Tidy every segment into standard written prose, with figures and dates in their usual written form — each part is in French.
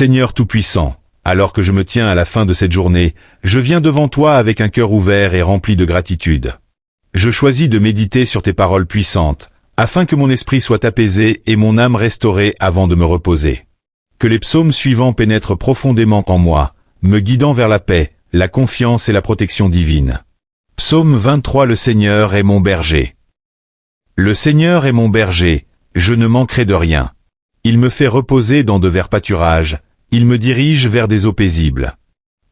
Seigneur Tout-Puissant, alors que je me tiens à la fin de cette journée, je viens devant toi avec un cœur ouvert et rempli de gratitude. Je choisis de méditer sur tes paroles puissantes, afin que mon esprit soit apaisé et mon âme restaurée avant de me reposer. Que les psaumes suivants pénètrent profondément en moi, me guidant vers la paix, la confiance et la protection divine. Psaume 23. Le Seigneur est mon berger. Le Seigneur est mon berger, je ne manquerai de rien. Il me fait reposer dans de verts pâturages, il me dirige vers des eaux paisibles.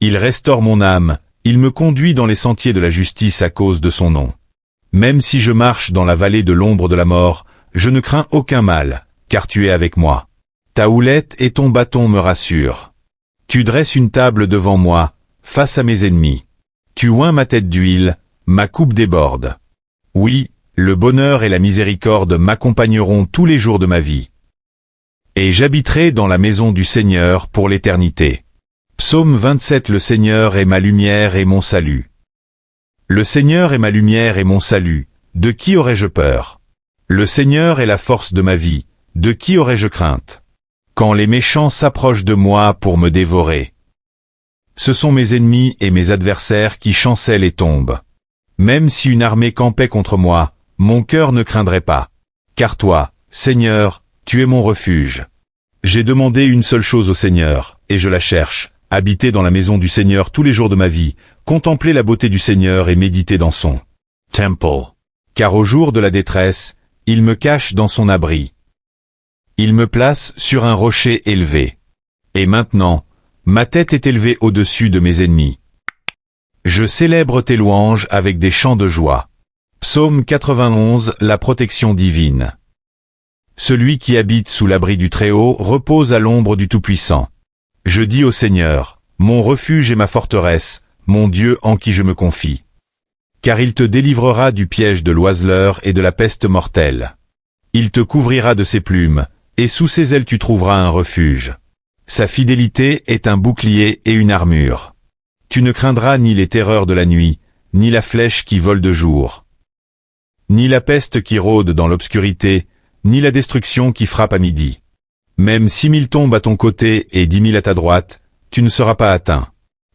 Il restaure mon âme, il me conduit dans les sentiers de la justice à cause de son nom. Même si je marche dans la vallée de l'ombre de la mort, je ne crains aucun mal, car tu es avec moi. Ta houlette et ton bâton me rassurent. Tu dresses une table devant moi, face à mes ennemis. Tu oins ma tête d'huile, ma coupe déborde. Oui, le bonheur et la miséricorde m'accompagneront tous les jours de ma vie. Et j'habiterai dans la maison du Seigneur pour l'éternité. Psaume 27. Le Seigneur est ma lumière et mon salut. Le Seigneur est ma lumière et mon salut, de qui aurais-je peur? Le Seigneur est la force de ma vie, de qui aurais-je crainte? Quand les méchants s'approchent de moi pour me dévorer. Ce sont mes ennemis et mes adversaires qui chancellent et tombent. Même si une armée campait contre moi, mon cœur ne craindrait pas. Car toi, Seigneur, tu es mon refuge. J'ai demandé une seule chose au Seigneur, et je la cherche, habiter dans la maison du Seigneur tous les jours de ma vie, contempler la beauté du Seigneur et méditer dans son temple. Car au jour de la détresse, il me cache dans son abri. Il me place sur un rocher élevé. Et maintenant, ma tête est élevée au-dessus de mes ennemis. Je célèbre tes louanges avec des chants de joie. Psaume 91. La protection divine. Celui qui habite sous l'abri du Très-Haut repose à l'ombre du Tout-Puissant. Je dis au Seigneur, mon refuge et ma forteresse, mon Dieu en qui je me confie. Car il te délivrera du piège de l'oiseleur et de la peste mortelle. Il te couvrira de ses plumes, et sous ses ailes tu trouveras un refuge. Sa fidélité est un bouclier et une armure. Tu ne craindras ni les terreurs de la nuit, ni la flèche qui vole de jour, ni la peste qui rôde dans l'obscurité, ni la destruction qui frappe à midi. Même 6 000 tombent à ton côté et 10 000 à ta droite, tu ne seras pas atteint.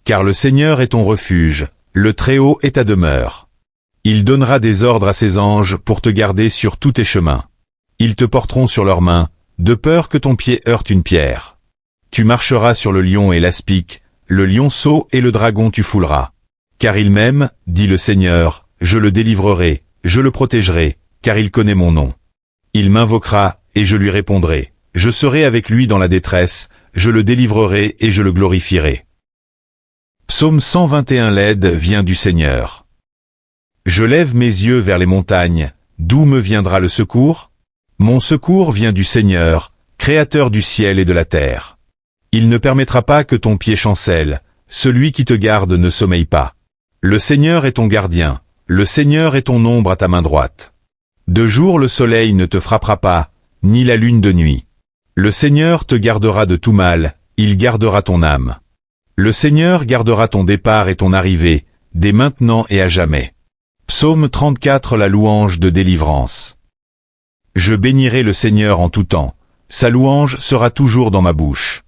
Car le Seigneur est ton refuge, le Très-Haut est ta demeure. Il donnera des ordres à ses anges pour te garder sur tous tes chemins. Ils te porteront sur leurs mains, de peur que ton pied heurte une pierre. Tu marcheras sur le lion et l'aspic, le lionceau et le dragon tu fouleras. Car il m'aime, dit le Seigneur, je le délivrerai, je le protégerai, car il connaît mon nom. Il m'invoquera, et je lui répondrai. Je serai avec lui dans la détresse, je le délivrerai et je le glorifierai. Psaume 121. L'aide vient du Seigneur. Je lève mes yeux vers les montagnes, d'où me viendra le secours? Mon secours vient du Seigneur, Créateur du ciel et de la terre. Il ne permettra pas que ton pied chancelle, celui qui te garde ne sommeille pas. Le Seigneur est ton gardien, le Seigneur est ton ombre à ta main droite. De jour le soleil ne te frappera pas, ni la lune de nuit. Le Seigneur te gardera de tout mal, il gardera ton âme. Le Seigneur gardera ton départ et ton arrivée, dès maintenant et à jamais. Psaume 34. La louange de délivrance. Je bénirai le Seigneur en tout temps, sa louange sera toujours dans ma bouche.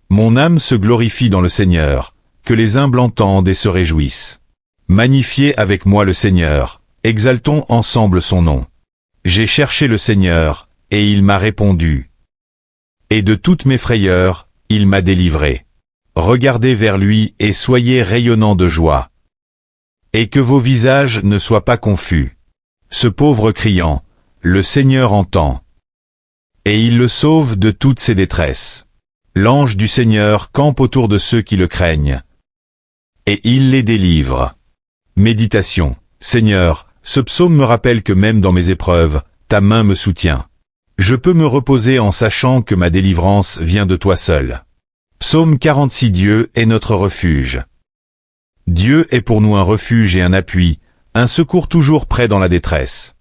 Mon âme se glorifie dans le Seigneur, que les humbles entendent et se réjouissent. Magnifiez avec moi le Seigneur, exaltons ensemble son nom. J'ai cherché le Seigneur, et il m'a répondu. Et de toutes mes frayeurs, il m'a délivré. Regardez vers lui et soyez rayonnants de joie. Et que vos visages ne soient pas confus. Ce pauvre criant, le Seigneur entend. Et il le sauve de toutes ses détresses. L'ange du Seigneur campe autour de ceux qui le craignent. Et il les délivre. Méditation. Seigneur, ce psaume me rappelle que même dans mes épreuves, ta main me soutient. Je peux me reposer en sachant que ma délivrance vient de toi seul. Psaume 46. Dieu est notre refuge. Dieu est pour nous un refuge et un appui, un secours toujours prêt dans la détresse.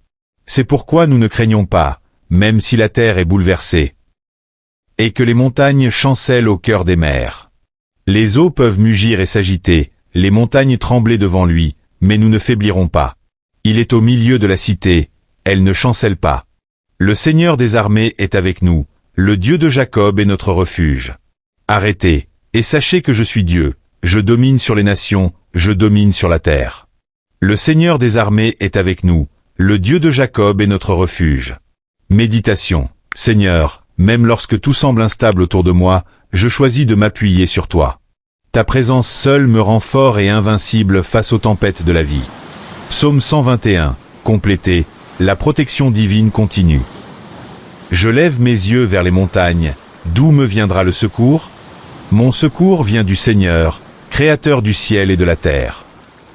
C'est pourquoi nous ne craignons pas, même si la terre est bouleversée, et que les montagnes chancellent au cœur des mers. Les eaux peuvent mugir et s'agiter, les montagnes trembler devant lui, mais nous ne faiblirons pas. Il est au milieu de la cité, elle ne chancelle pas. Le Seigneur des armées est avec nous, le Dieu de Jacob est notre refuge. Arrêtez, et sachez que je suis Dieu, je domine sur les nations, je domine sur la terre. Le Seigneur des armées est avec nous, le Dieu de Jacob est notre refuge. Méditation. Seigneur, même lorsque tout semble instable autour de moi, je choisis de m'appuyer sur toi. Ta présence seule me rend fort et invincible face aux tempêtes de la vie. Psaume 121. Complété. La protection divine continue. Je lève mes yeux vers les montagnes. D'où me viendra le secours? Mon secours vient du Seigneur, Créateur du ciel et de la terre.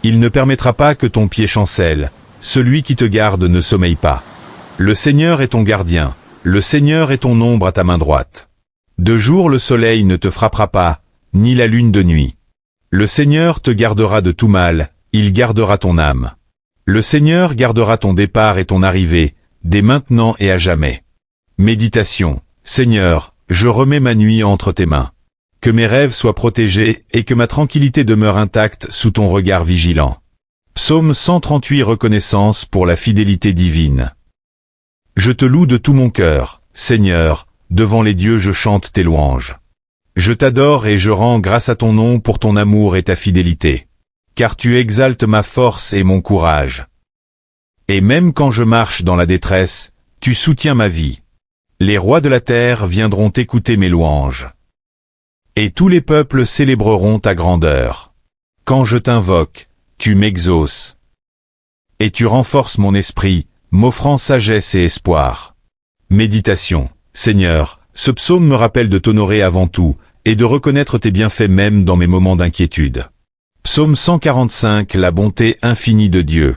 Il ne permettra pas que ton pied chancelle. Celui qui te garde ne sommeille pas. Le Seigneur est ton gardien. Le Seigneur est ton ombre à ta main droite. De jour le soleil ne te frappera pas, ni la lune de nuit. Le Seigneur te gardera de tout mal, il gardera ton âme. Le Seigneur gardera ton départ et ton arrivée, dès maintenant et à jamais. Méditation. Seigneur, je remets ma nuit entre tes mains. Que mes rêves soient protégés et que ma tranquillité demeure intacte sous ton regard vigilant. Psaume 138. Reconnaissance pour la fidélité divine. Je te loue de tout mon cœur, Seigneur, devant les dieux je chante tes louanges. Je t'adore et je rends grâce à ton nom pour ton amour et ta fidélité. Car tu exaltes ma force et mon courage. Et même quand je marche dans la détresse, tu soutiens ma vie. Les rois de la terre viendront écouter mes louanges. Et tous les peuples célébreront ta grandeur. Quand je t'invoque, tu m'exauces. Et tu renforces mon esprit, m'offrant sagesse et espoir. Méditation. Seigneur, ce psaume me rappelle de t'honorer avant tout, et de reconnaître tes bienfaits même dans mes moments d'inquiétude. Psaume 145. La bonté infinie de Dieu.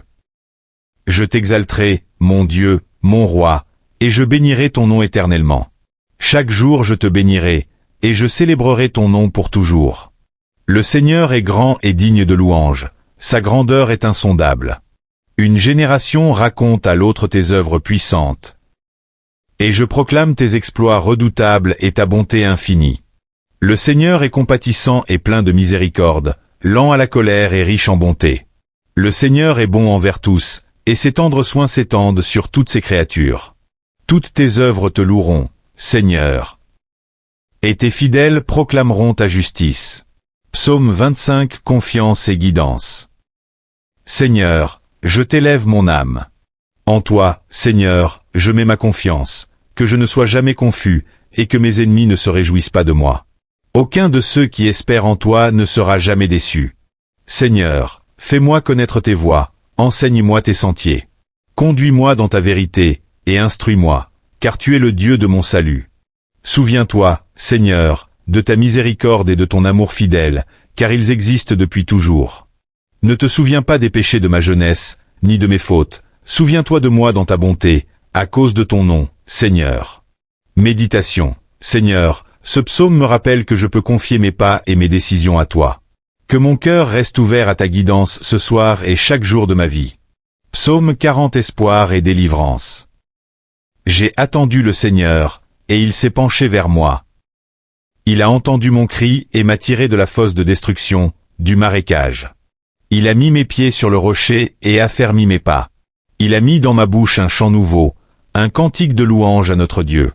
Je t'exalterai, mon Dieu, mon roi, et je bénirai ton nom éternellement. Chaque jour je te bénirai, et je célébrerai ton nom pour toujours. Le Seigneur est grand et digne de louange, sa grandeur est insondable. Une génération raconte à l'autre tes œuvres puissantes. Et je proclame tes exploits redoutables et ta bonté infinie. Le Seigneur est compatissant et plein de miséricorde, lent à la colère et riche en bonté. Le Seigneur est bon envers tous, et ses tendres soins s'étendent sur toutes ses créatures. Toutes tes œuvres te loueront, Seigneur. Et tes fidèles proclameront ta justice. Psaume 25. Confiance et guidance. Seigneur, je t'élève mon âme. En toi, Seigneur, je mets ma confiance, que je ne sois jamais confus, et que mes ennemis ne se réjouissent pas de moi. Aucun de ceux qui espèrent en toi ne sera jamais déçu. Seigneur, fais-moi connaître tes voies, enseigne-moi tes sentiers. Conduis-moi dans ta vérité, et instruis-moi, car tu es le Dieu de mon salut. Souviens-toi, Seigneur, de ta miséricorde et de ton amour fidèle, car ils existent depuis toujours. Ne te souviens pas des péchés de ma jeunesse, ni de mes fautes, souviens-toi de moi dans ta bonté, à cause de ton nom, Seigneur. Méditation. Seigneur, ce psaume me rappelle que je peux confier mes pas et mes décisions à toi. Que mon cœur reste ouvert à ta guidance ce soir et chaque jour de ma vie. Psaume 40. Espoir et délivrance. J'ai attendu le Seigneur, et il s'est penché vers moi. Il a entendu mon cri et m'a tiré de la fosse de destruction, du marécage. Il a mis mes pieds sur le rocher et affermi mes pas. Il a mis dans ma bouche un chant nouveau, un cantique de louange à notre Dieu.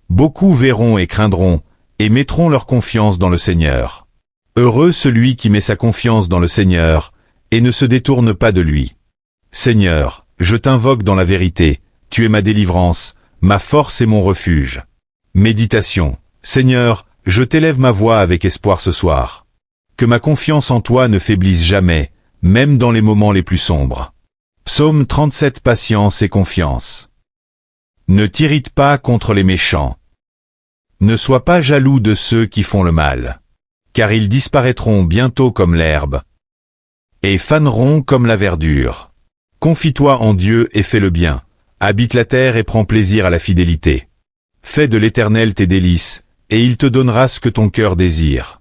Beaucoup verront et craindront, et mettront leur confiance dans le Seigneur. Heureux celui qui met sa confiance dans le Seigneur, et ne se détourne pas de lui. Seigneur, je t'invoque dans la vérité, tu es ma délivrance, ma force et mon refuge. Méditation. Seigneur, je t'élève ma voix avec espoir ce soir. Que ma confiance en toi ne faiblisse jamais, même dans les moments les plus sombres. Psaume 37. Patience et confiance. Ne t'irrite pas contre les méchants. Ne sois pas jaloux de ceux qui font le mal, car ils disparaîtront bientôt comme l'herbe, et faneront comme la verdure. Confie-toi en Dieu et fais le bien, habite la terre et prends plaisir à la fidélité. Fais de l'Éternel tes délices, et il te donnera ce que ton cœur désire.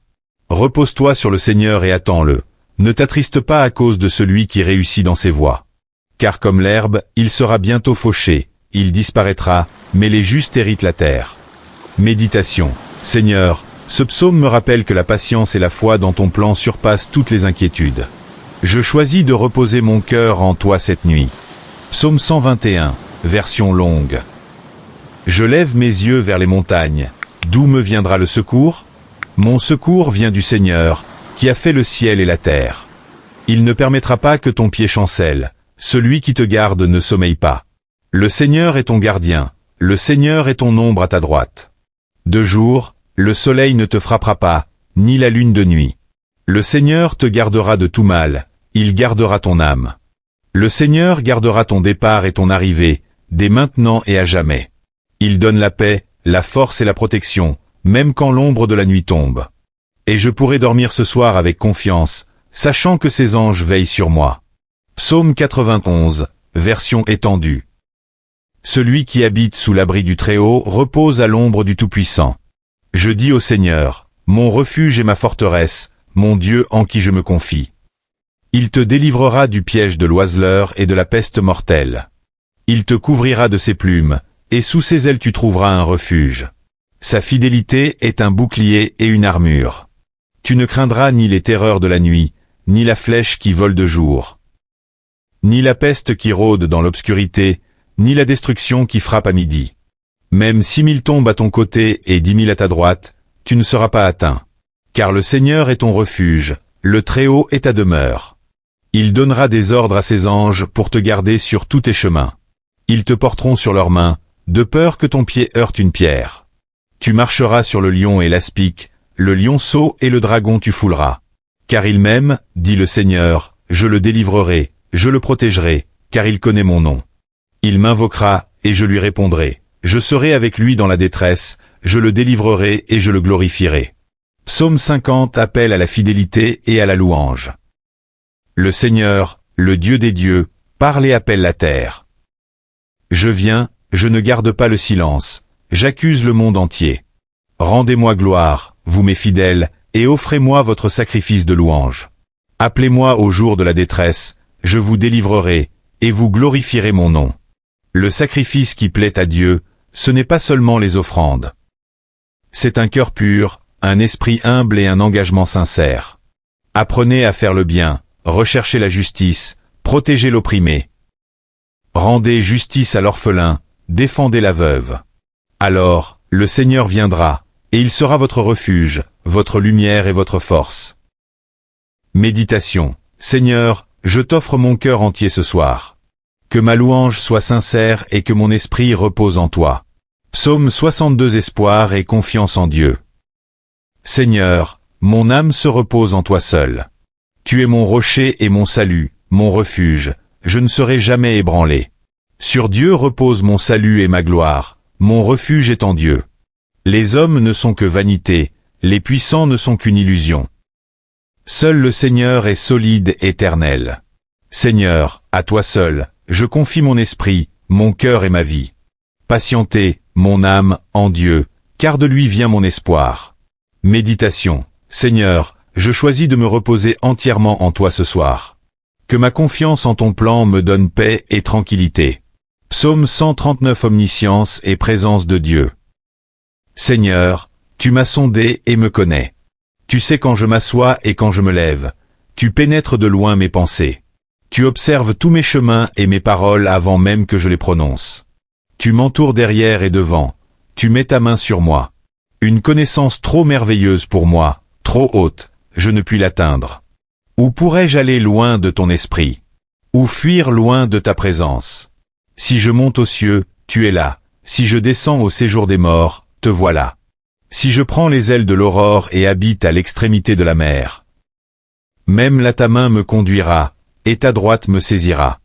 Repose-toi sur le Seigneur et attends-le, ne t'attriste pas à cause de celui qui réussit dans ses voies. Car comme l'herbe, il sera bientôt fauché, il disparaîtra, mais les justes héritent la terre. Méditation. Seigneur, ce psaume me rappelle que la patience et la foi dans ton plan surpassent toutes les inquiétudes. Je choisis de reposer mon cœur en toi cette nuit. Psaume 121, version longue. Je lève mes yeux vers les montagnes. D'où me viendra le secours? Mon secours vient du Seigneur, qui a fait le ciel et la terre. Il ne permettra pas que ton pied chancelle, celui qui te garde ne sommeille pas. Le Seigneur est ton gardien, le Seigneur est ton ombre à ta droite. De jour, le soleil ne te frappera pas, ni la lune de nuit. Le Seigneur te gardera de tout mal, il gardera ton âme. Le Seigneur gardera ton départ et ton arrivée, dès maintenant et à jamais. Il donne la paix, la force et la protection, même quand l'ombre de la nuit tombe. Et je pourrai dormir ce soir avec confiance, sachant que ses anges veillent sur moi. Psaume 91, version étendue. Celui qui habite sous l'abri du Très-Haut repose à l'ombre du Tout-Puissant. Je dis au Seigneur, mon refuge et ma forteresse, mon Dieu en qui je me confie. Il te délivrera du piège de l'oiseleur et de la peste mortelle. Il te couvrira de ses plumes, et sous ses ailes tu trouveras un refuge. Sa fidélité est un bouclier et une armure. Tu ne craindras ni les terreurs de la nuit, ni la flèche qui vole de jour, ni la peste qui rôde dans l'obscurité, ni la destruction qui frappe à midi. Même 6 000 tombent à ton côté et 10 000 à ta droite, tu ne seras pas atteint. Car le Seigneur est ton refuge, le Très-Haut est ta demeure. Il donnera des ordres à ses anges pour te garder sur tous tes chemins. Ils te porteront sur leurs mains, de peur que ton pied heurte une pierre. Tu marcheras sur le lion et l'aspic, le lionceau et le dragon tu fouleras. Car il m'aime, dit le Seigneur, je le délivrerai, je le protégerai, car il connaît mon nom. Il m'invoquera, et je lui répondrai. Je serai avec lui dans la détresse, je le délivrerai et je le glorifierai. Psaume 50 appelle à la fidélité et à la louange. Le Seigneur, le Dieu des dieux, parle et appelle la terre. Je viens, je ne garde pas le silence, j'accuse le monde entier. Rendez-moi gloire, vous mes fidèles, et offrez-moi votre sacrifice de louange. Appelez-moi au jour de la détresse, je vous délivrerai, et vous glorifierez mon nom. Le sacrifice qui plaît à Dieu, ce n'est pas seulement les offrandes. C'est un cœur pur, un esprit humble et un engagement sincère. Apprenez à faire le bien, recherchez la justice, protégez l'opprimé. Rendez justice à l'orphelin, défendez la veuve. Alors, le Seigneur viendra, et il sera votre refuge, votre lumière et votre force. Méditation. Seigneur, je t'offre mon cœur entier ce soir. Que ma louange soit sincère et que mon esprit repose en toi. Psaume 62. Espoir et confiance en Dieu. Seigneur, mon âme se repose en toi seul. Tu es mon rocher et mon salut, mon refuge, je ne serai jamais ébranlé. Sur Dieu repose mon salut et ma gloire, mon refuge est en Dieu. Les hommes ne sont que vanité, les puissants ne sont qu'une illusion. Seul le Seigneur est solide, éternel. Seigneur, à toi seul, je confie mon esprit, mon cœur et ma vie. Patientez, mon âme, en Dieu, car de lui vient mon espoir. Méditation. Seigneur, je choisis de me reposer entièrement en toi ce soir. Que ma confiance en ton plan me donne paix et tranquillité. Psaume 139. Omniscience et présence de Dieu. Seigneur, tu m'as sondé et me connais. Tu sais quand je m'assois et quand je me lève. Tu pénètres de loin mes pensées. Tu observes tous mes chemins et mes paroles avant même que je les prononce. Tu m'entoures derrière et devant. Tu mets ta main sur moi. Une connaissance trop merveilleuse pour moi, trop haute, je ne puis l'atteindre. Où pourrais-je aller loin de ton esprit? Ou fuir loin de ta présence? Si je monte aux cieux, tu es là. Si je descends au séjour des morts, te voilà. Si je prends les ailes de l'aurore et habite à l'extrémité de la mer. Même là ta main me conduira, et ta droite me saisira.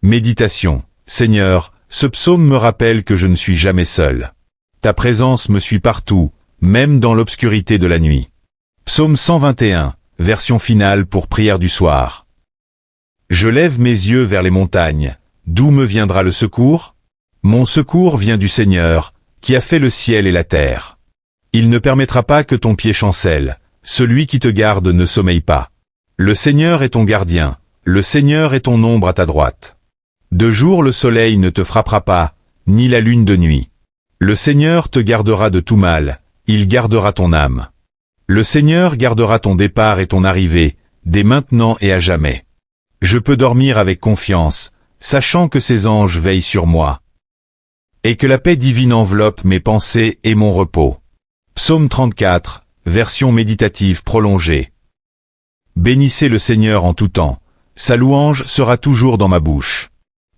Méditation. Seigneur, ce psaume me rappelle que je ne suis jamais seul. Ta présence me suit partout, même dans l'obscurité de la nuit. Psaume 121, version finale pour prière du soir. Je lève mes yeux vers les montagnes. D'où me viendra le secours? Mon secours vient du Seigneur, qui a fait le ciel et la terre. Il ne permettra pas que ton pied chancelle, celui qui te garde ne sommeille pas. Le Seigneur est ton gardien, le Seigneur est ton ombre à ta droite. De jour le soleil ne te frappera pas, ni la lune de nuit. Le Seigneur te gardera de tout mal, il gardera ton âme. Le Seigneur gardera ton départ et ton arrivée, dès maintenant et à jamais. Je peux dormir avec confiance, sachant que ses anges veillent sur moi. Et que la paix divine enveloppe mes pensées et mon repos. Psaume 34, version méditative prolongée. Bénissez le Seigneur en tout temps, sa louange sera toujours dans ma bouche.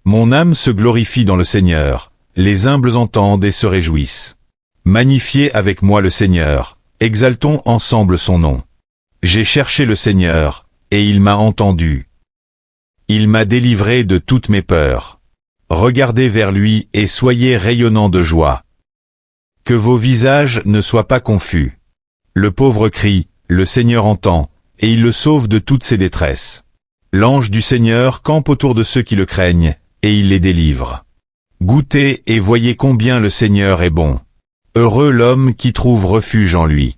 Mon âme se glorifie dans le Seigneur, les humbles entendent et se réjouissent. Magnifiez avec moi le Seigneur, exaltons ensemble son nom. J'ai cherché le Seigneur, et il m'a entendu. Il m'a délivré de toutes mes peurs. Regardez vers lui et soyez rayonnants de joie. Que vos visages ne soient pas confus. Le pauvre crie, le Seigneur entend, et il le sauve de toutes ses détresses. L'ange du Seigneur campe autour de ceux qui le craignent, et il les délivre. Goûtez et voyez combien le Seigneur est bon. Heureux l'homme qui trouve refuge en lui.